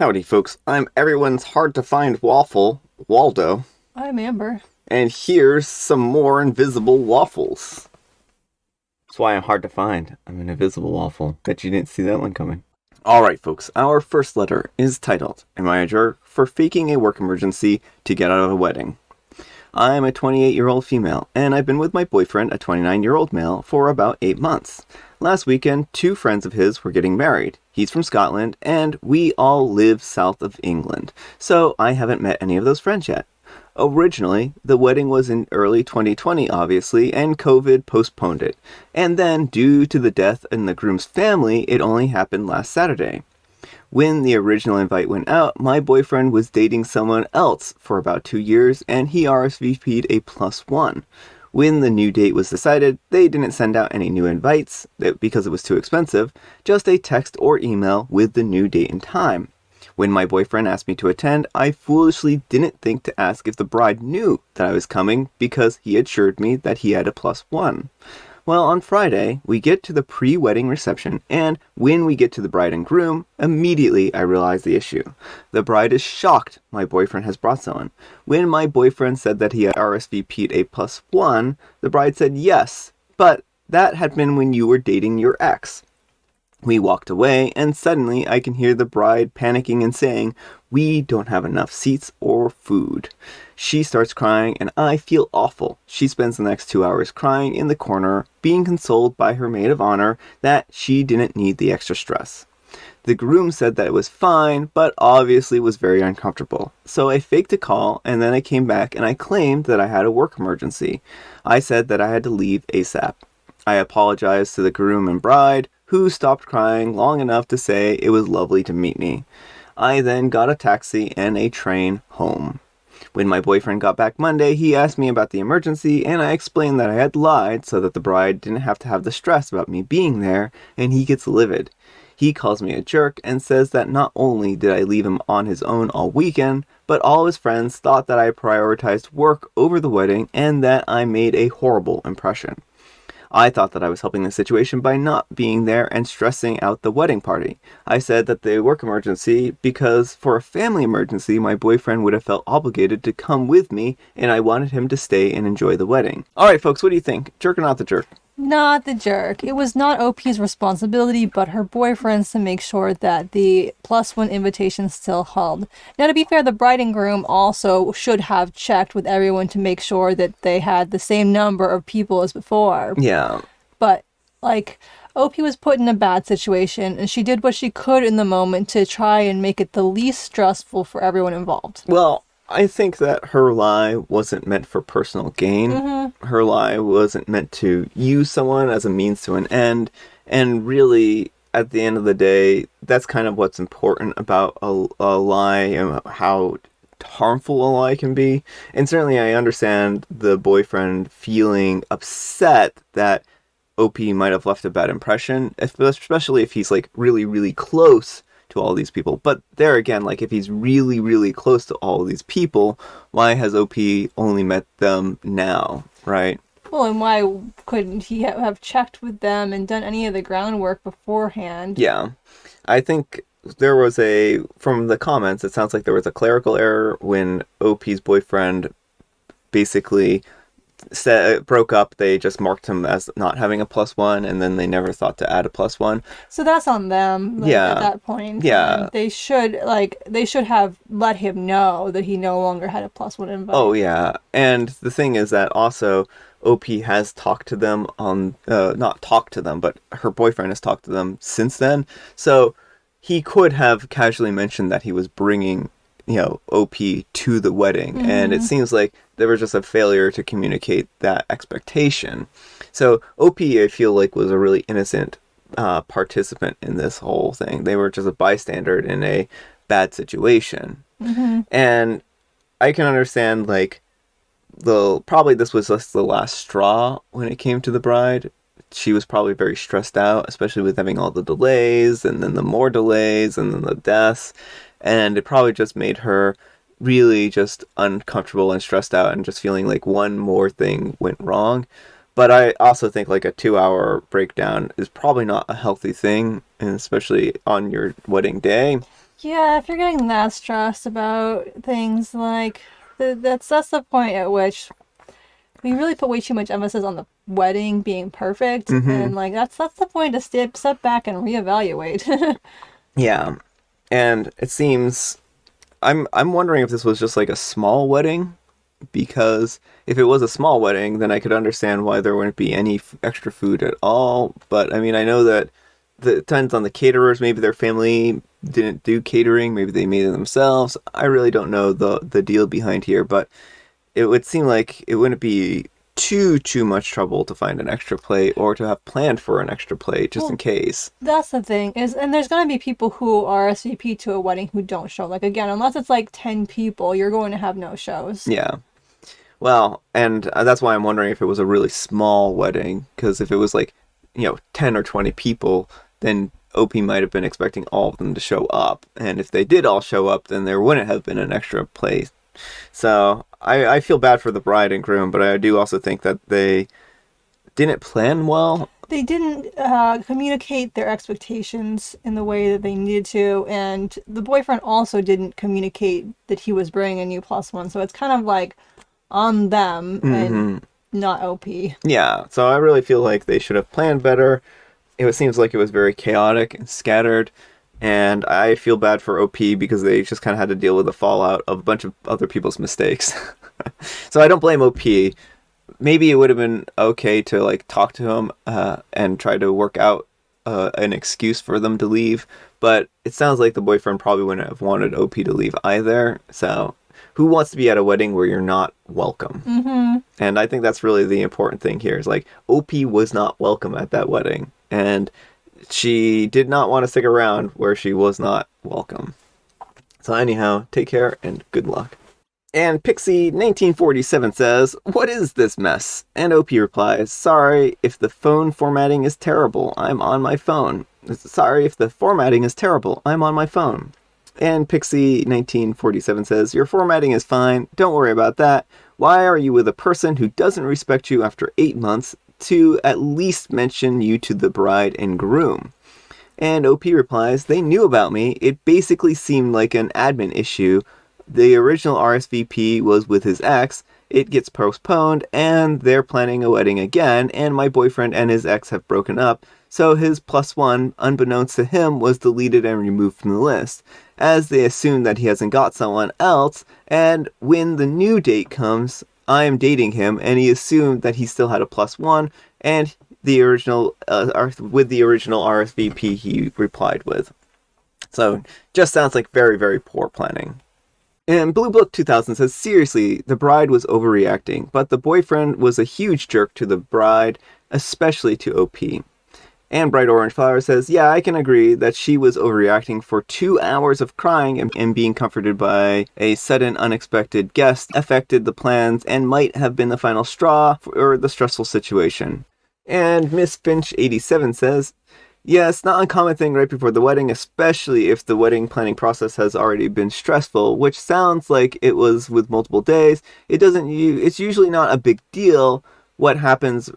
Howdy, folks. I'm everyone's hard-to-find waffle, Waldo, I'm Amber. and here's some more invisible waffles. That's why I'm hard to find. I'm an invisible waffle. Bet you didn't see that one coming. Alright, folks. Our first letter is titled, Am I a Jerk for Faking a Work Emergency to Get Out of a Wedding? I'm a 28-year-old female, and I've been with my boyfriend, a 29-year-old male, for about 8 months. Last weekend, 2 friends of his were getting married. He's from Scotland, and we all live south of England, so I haven't met any of those friends yet. Originally, the wedding was in early 2020, obviously, and COVID postponed it. And then, due to the death in the groom's family, it only happened last Saturday. When the original invite went out, my boyfriend was dating someone else for about 2 years, and he RSVP'd a +1. When the new date was decided, they didn't send out any new invites, because it was too expensive, just a text or email with the new date and time. When my boyfriend asked me to attend, I foolishly didn't think to ask if the bride knew that I was coming because he assured me that he had a +1. Well, on Friday, we get to the pre-wedding reception, and when we get to the bride and groom, immediately I realize the issue. The bride is shocked my boyfriend has brought someone. When my boyfriend said that he had RSVP'd a +1, the bride said yes, but that had been when you were dating your ex. We walked away, and suddenly I can hear the bride panicking and saying, "We don't have enough seats or food." She starts crying, and I feel awful. She spends the next 2 hours crying in the corner, being consoled by her maid of honor that she didn't need the extra stress. The groom said that it was fine, but obviously was very uncomfortable. So I faked a call, and then I came back and I claimed that I had a work emergency. I said that I had to leave ASAP. I apologized to the groom and bride, who stopped crying long enough to say it was lovely to meet me. I then got a taxi and a train home. When my boyfriend got back Monday, he asked me about the emergency, and I explained that I had lied so that the bride didn't have to have the stress about me being there, and he gets livid. He calls me a jerk and says that not only did I leave him on his own all weekend, but all his friends thought that I prioritized work over the wedding and that I made a horrible impression. I thought that I was helping the situation by not being there and stressing out the wedding party. I said that the work emergency because for a family emergency, my boyfriend would have felt obligated to come with me, and I wanted him to stay and enjoy the wedding. Alright, folks, what do you think? Jerk or not the jerk? Not the jerk. It was not OP's responsibility, but her boyfriend's to make sure that the +1 invitation still held. Now, to be fair, the bride and groom also should have checked with everyone to make sure that they had the same number of people as before. Yeah. But, OP was put in a bad situation, and she did what she could in the moment to try and make it the least stressful for everyone involved. Well, I think that her lie wasn't meant for personal gain. Mm-hmm. Her lie wasn't meant to use someone as a means to an end. And really, at the end of the day, that's kind of what's important about a lie and how harmful a lie can be. And certainly I understand the boyfriend feeling upset that OP might have left a bad impression, especially if he's like really, really close to all these people. But there again, like if he's really, really close to all these people, why has OP only met them now, right? Well, and why couldn't he have checked with them and done any of the groundwork beforehand? Yeah. I think from the comments, it sounds like there was a clerical error when OP's boyfriend basically broke up. They just marked him as not having a +1, and then they never thought to add a +1. So that's on them. Yeah. At that point. Yeah. They should have let him know that he no longer had a +1 invite. Oh yeah. And the thing is that also OP has talked to them on not talked to them, but her boyfriend has talked to them since then. So he could have casually mentioned that he was bringing OP to the wedding. Mm-hmm. And it seems like there was just a failure to communicate that expectation. So OP, I feel like, was a really innocent participant in this whole thing. They were just a bystander in a bad situation. Mm-hmm. And I can understand, like, probably this was just the last straw when it came to the bride. She was probably very stressed out, especially with having all the delays, and then the more delays, and then the deaths. And it probably just made her really just uncomfortable and stressed out and just feeling like one more thing went wrong. But I also think like a 2-hour breakdown is probably not a healthy thing, and especially on your wedding day. Yeah, if you're getting that stressed about things, like, that's the point at which we really put way too much emphasis on the wedding being perfect, and like that's the point to step back and reevaluate. Yeah, and it seems I'm wondering if this was just like a small wedding, because if it was a small wedding, then I could understand why there wouldn't be any extra food at all. But I mean, I know that it depends on the caterers. Maybe their family didn't do catering. Maybe they made it themselves. I really don't know the deal behind here, but it would seem like it wouldn't be too much trouble to find an extra plate or to have planned for an extra plate just in case. That's the thing is, and there's gonna be people who RSVP to a wedding who don't show. Like again, unless it's like 10 people, you're going to have no shows. Yeah. Well, and that's why I'm wondering if it was a really small wedding, because if it was like, 10 or 20 people, then OP might have been expecting all of them to show up. And if they did all show up, then there wouldn't have been an extra plate. So I feel bad for the bride and groom, but I do also think that they didn't plan well. They didn't communicate their expectations in the way that they needed to, and the boyfriend also didn't communicate that he was bringing a new +1. So it's kind of like on them and not OP. Yeah, so I really feel like they should have planned better. It seems like it was very chaotic and scattered, and I feel bad for OP because they just kind of had to deal with the fallout of a bunch of other people's mistakes. So I don't blame OP. Maybe it would have been okay to like talk to him and try to work out an excuse for them to leave, but it sounds like the boyfriend probably wouldn't have wanted OP to leave either. So who wants to be at a wedding where you're not welcome? And I think that's really the important thing here is like OP was not welcome at that wedding, and she did not want to stick around where she was not welcome. So anyhow, take care and good luck. And Pixie 1947 says, "What is this mess?" And OP replies, "Sorry if the phone formatting is terrible. I'm on my phone. Sorry if the formatting is terrible. I'm on my phone." And Pixie 1947 says, "Your formatting is fine. Don't worry about that. Why are you with a person who doesn't respect you after 8 months to at least mention you to the bride and groom?" And OP replies, "They knew about me. It basically seemed like an admin issue. The original RSVP was with his ex. It gets postponed, and they're planning a wedding again, and my boyfriend and his ex have broken up, so his +1, unbeknownst to him, was deleted and removed from the list, as they assume that he hasn't got someone else, and when the new date comes, I am dating him, and he assumed that he still had a +1, and the original, with the original RSVP he replied with." So, just sounds like very, very poor planning. And Blue Book 2000 says, "Seriously, the bride was overreacting, but the boyfriend was a huge jerk to the bride, especially to OP." And Bright Orange Flower says, "Yeah, I can agree that she was overreacting for 2 hours of crying and being comforted by a sudden unexpected guest affected the plans and might have been the final straw for the stressful situation." And Miss Finch 87 says, "Yes, not uncommon thing right before the wedding, especially if the wedding planning process has already been stressful, which sounds like it was with multiple days. It's usually not a big deal what happens,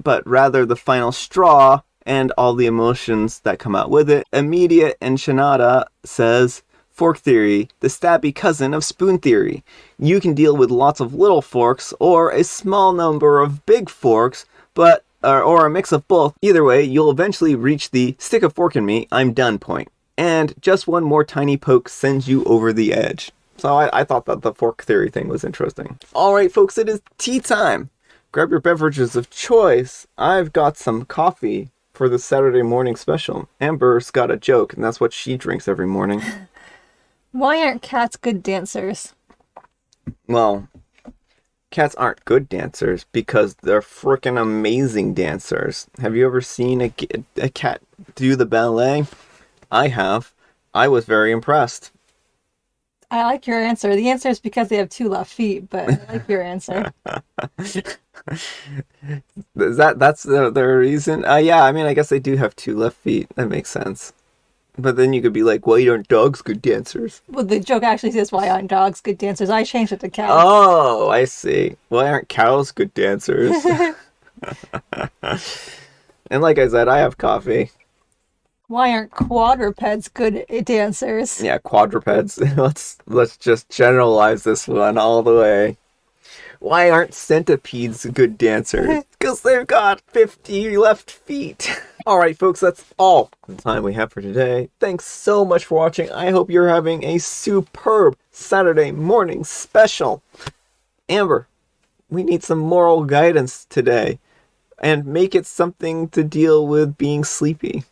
but rather the final straw and all the emotions that come out with it." Immediate and Shanada says, "Fork theory, the stabby cousin of spoon theory. You can deal with lots of little forks or a small number of big forks, but or a mix of both. Either way, you'll eventually reach the stick a fork in me, I'm done point. And just one more tiny poke sends you over the edge." So I thought that the fork theory thing was interesting. All right, folks, it is tea time. Grab your beverages of choice. I've got some coffee for the Saturday morning special. Amber's got a joke, and that's what she drinks every morning. Why aren't cats good dancers? Well, cats aren't good dancers because they're freaking amazing dancers. Have you ever seen a cat do the ballet? I have. I was very impressed. I like your answer. The answer is because they have 2 left feet, but I like your answer. That's the reason? Yeah, I mean, I guess they do have 2 left feet. That makes sense. But then you could be like, "Why aren't dogs good dancers?" Well, the joke actually says, "Why aren't dogs good dancers?" I changed it to cats. Oh, I see. Why aren't cows good dancers? And like I said, I have coffee. Why aren't quadrupeds good dancers? Yeah, quadrupeds. let's just generalize this one all the way. Why aren't centipedes good dancers? Because they've got 50 left feet. Alright, folks, that's all the time we have for today. Thanks so much for watching. I hope you're having a superb Saturday morning special. Amber, we need some moral guidance today. And make it something to deal with being sleepy.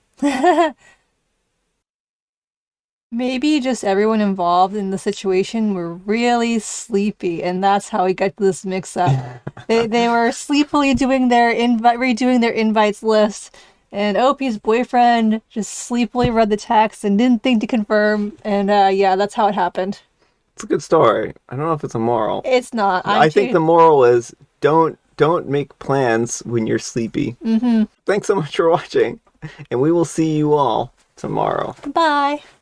Maybe just everyone involved in the situation were really sleepy, and that's how we got this mix-up. they were sleepily doing their redoing their invites list, and Opie's boyfriend just sleepily read the text and didn't think to confirm, and yeah, that's how it happened. It's a good story. I don't know if it's a moral. It's not. I think the moral is don't make plans when you're sleepy. Mm-hmm. Thanks so much for watching, and we will see you all tomorrow. Bye.